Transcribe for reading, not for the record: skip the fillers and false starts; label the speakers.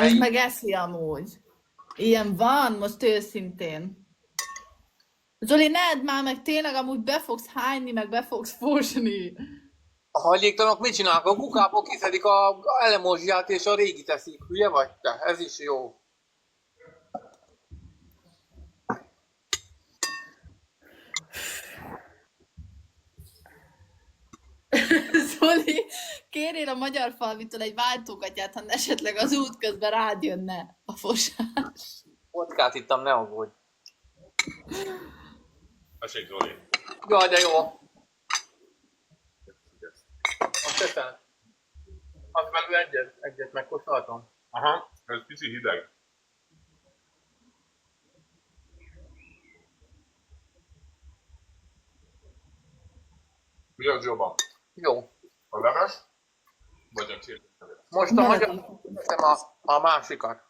Speaker 1: Ez meg eszi amúgy. Ilyen van, most őszintén. Zsoli, ne edd már meg, tényleg amúgy be fogsz hányni, meg be fogsz fosni.
Speaker 2: A hajléktalanok mit csinálnak? A kukából kiszedik a elemozsiát és a régi teszik. Hülye vagy te? Ez is jó.
Speaker 1: Zoli, kérjél a magyar falvitól egy váltógatyát, ha esetleg az út közben rád jönne a fosás.
Speaker 2: Vodkát ittam, ne aggódj.
Speaker 3: Tessék, Zoli.
Speaker 2: Jaj, de jó. Azt teszem. Azt belül egyet megkóstoltam.
Speaker 3: Aha, ez pici hideg. Mi az jobban?
Speaker 2: Jó.
Speaker 3: A leves? Vagy a csirke?
Speaker 2: Most a magyar teszem a másikat.